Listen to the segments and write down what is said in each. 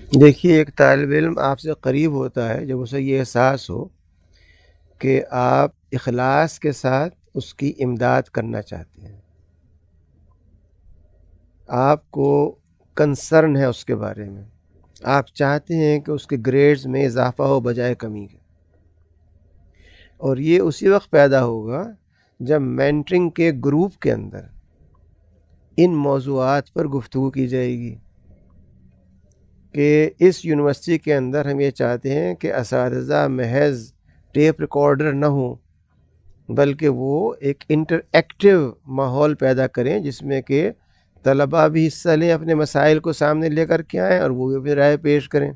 دیکھیے، ایک طالب علم آپ سے قریب ہوتا ہے جب اسے یہ احساس ہو کہ آپ اخلاص کے ساتھ اس کی امداد کرنا چاہتے ہیں، آپ کو کنسرن ہے اس کے بارے میں، آپ چاہتے ہیں کہ اس کے گریڈز میں اضافہ ہو بجائے کمی کے، اور یہ اسی وقت پیدا ہوگا جب مینٹرنگ کے گروپ کے اندر ان موضوعات پر گفتگو کی جائے گی کہ اس یونیورسٹی کے اندر ہم یہ چاہتے ہیں کہ اساتذہ محض ٹیپ ریکارڈر نہ ہوں، بلکہ وہ ایک انٹر ایکٹیو ماحول پیدا کریں جس میں کہ طلباء بھی حصہ لیں، اپنے مسائل کو سامنے لے کر کے آئیں اور وہ بھی اپنی رائے پیش کریں۔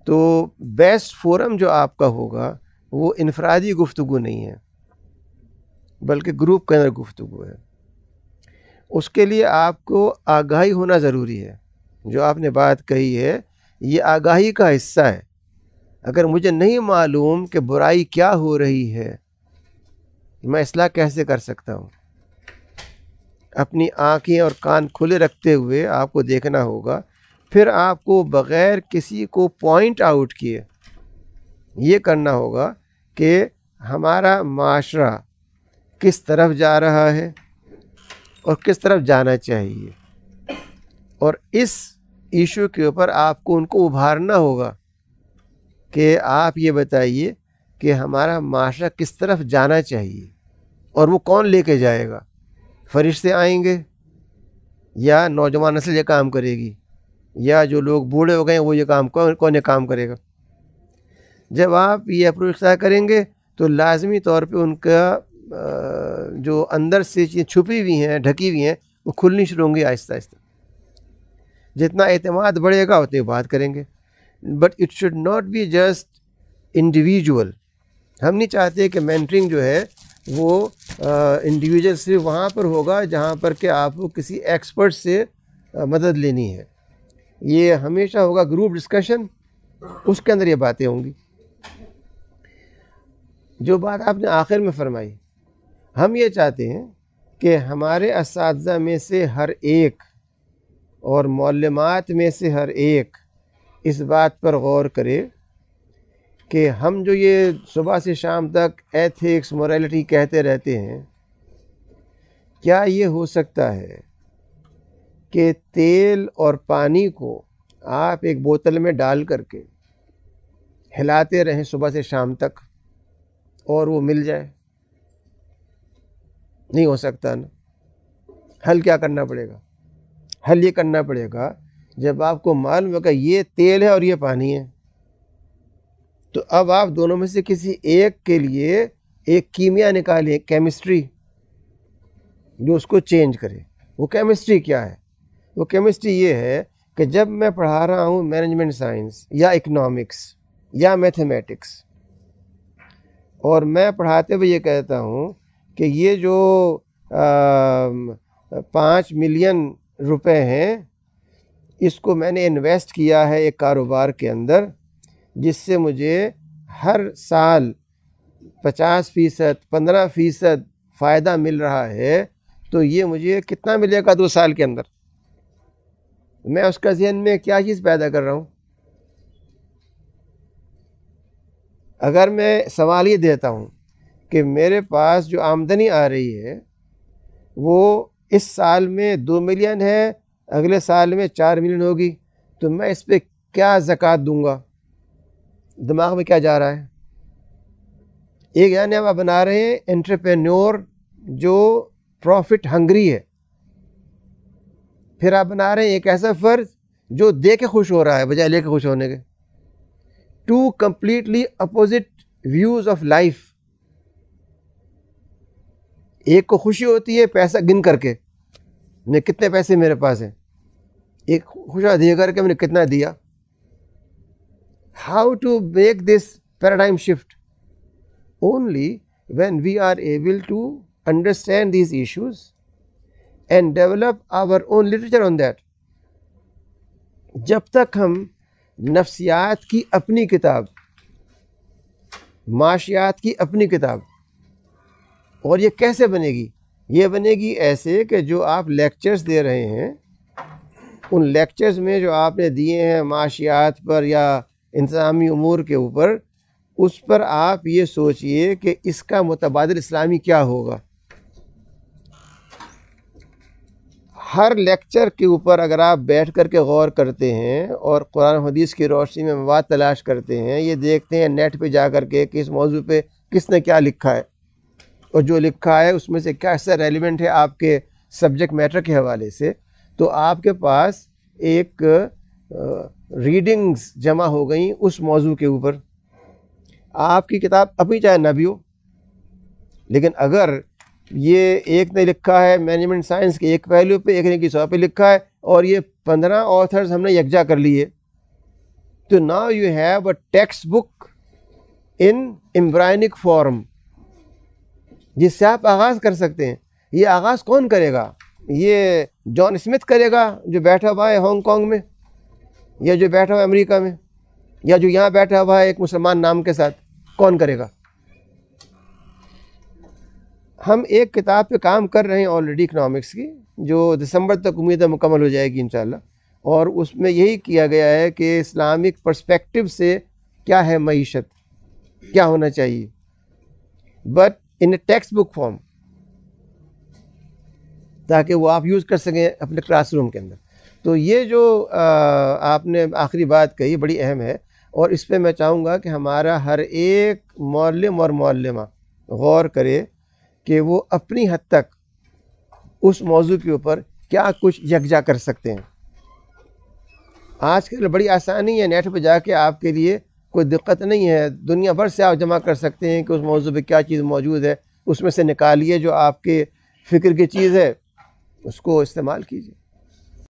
تو بیسٹ فورم جو آپ کا ہوگا وہ انفرادی گفتگو نہیں ہے بلکہ گروپ کے اندر گفتگو ہے۔ اس کے لیے آپ کو آگاہی ہونا ضروری ہے۔ جو آپ نے بات کہی ہے یہ آگاہی کا حصہ ہے۔ اگر مجھے نہیں معلوم کہ برائی کیا ہو رہی ہے، میں اصلاح کیسے کر سکتا ہوں؟ اپنی آنکھیں اور کان کھلے رکھتے ہوئے آپ کو دیکھنا ہوگا، پھر آپ کو بغیر کسی کو پوائنٹ آؤٹ کیے یہ کرنا ہوگا کہ ہمارا معاشرہ کس طرف جا رہا ہے اور کس طرف جانا چاہیے، اور اس ایشو کے اوپر آپ کو ان کو ابھارنا ہوگا کہ آپ یہ بتائیے کہ ہمارا معاشرہ کس طرف جانا چاہیے اور وہ کون لے کے جائے گا؟ فرشتے آئیں گے یا نوجوان نسل یہ کام کرے گی، یا جو لوگ بوڑھے ہو گئے ہیں وہ یہ کام کون یہ کام کرے گا؟ جب آپ یہ اپروچ اختیار کریں گے تو لازمی طور پہ ان کا جو اندر سے چیزیں چھپی ہوئی ہیں، ڈھکی ہوئی ہیں، وہ کھلنی شروع ہوں گی آہستہ آہستہ۔ جتنا اعتماد بڑھے گا اتنی بات کریں گے، but it should not be just individual. ہم نہیں چاہتے کہ مینٹرنگ جو ہے وہ انڈیویجول صرف وہاں پر ہوگا جہاں پر کہ آپ کو کسی ایکسپرٹ سے مدد لینی ہے۔ یہ ہمیشہ ہوگا گروپ ڈسکشن، اس کے اندر یہ باتیں ہوں گی۔ جو بات آپ نے آخر میں فرمائی، ہم یہ چاہتے ہیں کہ ہمارے اساتذہ میں سے ہر ایک اور معلمات میں سے ہر ایک اس بات پر غور کرے کہ ہم جو یہ صبح سے شام تک ایتھکس موریلٹی کہتے رہتے ہیں، کیا یہ ہو سکتا ہے کہ تیل اور پانی کو آپ ایک بوتل میں ڈال کر کے ہلاتے رہیں صبح سے شام تک اور وہ مل جائے؟ نہیں ہو سکتا نا۔ حل کیا کرنا پڑے گا؟ حل یہ کرنا پڑے گا جب آپ کو معلوم ہوگا یہ تیل ہے اور یہ پانی ہے، تو اب آپ دونوں میں سے کسی ایک کے لیے ایک کیمیا نکالیں، کیمسٹری، جو اس کو چینج کرے۔ وہ کیمسٹری کیا ہے؟ وہ کیمسٹری یہ ہے کہ جب میں پڑھا رہا ہوں مینجمنٹ سائنس یا اکنامکس یا میتھمیٹکس، اور میں پڑھاتے ہوئے یہ کہتا ہوں کہ یہ جو 5 ملین روپے ہیں اس کو میں نے انویسٹ کیا ہے ایک کاروبار کے اندر، جس سے مجھے ہر سال 50%، 15% فائدہ مل رہا ہے، تو یہ مجھے کتنا ملے گا 2 سال کے اندر؟ میں اس کا ذہن میں کیا چیز پیدا کر رہا ہوں؟ اگر میں سوال یہ دیتا ہوں کہ میرے پاس جو آمدنی آ رہی ہے وہ اس سال میں 2 ملین ہے، اگلے سال میں 4 ملین ہوگی، تو میں اس پہ کیا زکوٰۃ دوں گا؟ دماغ میں کیا جا رہا ہے؟ ایک یعنی آپ بنا رہے ہیں انٹرپرینور جو پروفٹ ہنگری ہے، پھر آپ بنا رہے ہیں ایک ایسا فرد جو دے کے خوش ہو رہا ہے بجائے لے کے خوش ہونے کے۔ Two completely opposite views of life. ایک کو خوشی ہوتی ہے پیسہ گن کر کے، میں کتنے پیسے میرے پاس ہیں، ایک خوشا دے کر کے میں نے کتنا دیا۔ How to make this paradigm shift? Only when we are able to understand these issues and develop our own literature on that۔ جب تک ہم نفسیات کی اپنی کتاب، معاشیات کی اپنی کتاب، اور یہ کیسے بنے گی؟ یہ بنے گی ایسے کہ جو آپ لیکچرز دے رہے ہیں ان لیکچرز میں جو آپ نے دیے ہیں معاشیات پر یا انتظامی امور کے اوپر، اس پر آپ یہ سوچئے کہ اس کا متبادل اسلامی کیا ہوگا۔ ہر لیکچر کے اوپر اگر آپ بیٹھ کر کے غور کرتے ہیں اور قرآن و حدیث کی روشنی میں مواد تلاش کرتے ہیں، یہ دیکھتے ہیں نیٹ پہ جا کر کے کہ اس موضوع پہ کس نے کیا لکھا ہے، اور جو لکھا ہے اس میں سے کیا حصہ ریلیونٹ ہے آپ کے سبجیکٹ میٹر کے حوالے سے، تو آپ کے پاس ایک ریڈنگز جمع ہو گئیں اس موضوع کے اوپر۔ آپ کی کتاب اپنی چاہے نہ بھی ہو، لیکن اگر یہ ایک نے لکھا ہے مینجمنٹ سائنس کے ایک پہلو پہ، ایک نے کسی اور پہ لکھا ہے، اور یہ 15 آتھرز ہم نے یکجا کر لیے، تو now you have a text book in embryonic form جس سے آپ آغاز کر سکتے ہیں۔ یہ آغاز کون کرے گا؟ یہ جان اسمتھ کرے گا جو بیٹھا ہوا ہے ہانگ کانگ میں، یا جو بیٹھا ہوا ہے امریکہ میں، یا جو یہاں بیٹھا ہوا ہے ایک مسلمان نام کے ساتھ؟ کون کرے گا؟ ہم ایک کتاب پہ کام کر رہے ہیں آلریڈی اکنامکس کی، جو دسمبر تک امید ہے مکمل ہو جائے گی انشاءاللہ، اور اس میں یہی کیا گیا ہے کہ اسلامک پرسپیکٹو سے کیا ہے معیشت، کیا ہونا چاہیے، but in a text book form, تاکہ وہ آپ یوز کر سکیں اپنے کلاس روم کے اندر۔ تو یہ جو آپ نے آخری بات کہی بڑی اہم ہے، اور اس پہ میں چاہوں گا کہ ہمارا ہر ایک معلم اور معلمہ غور کرے کہ وہ اپنی حد تک اس موضوع کے اوپر کیا کچھ یکجا کر سکتے ہیں۔ آج کل بڑی آسانی ہے، نیٹ پہ جا کے آپ کے لیے کوئی دقت نہیں ہے، دنیا بھر سے آپ جمع کر سکتے ہیں کہ اس موضوع پہ کیا چیز موجود ہے، اس میں سے نکالیے جو آپ کے فکر کی چیز ہے، اس کو استعمال کیجیے۔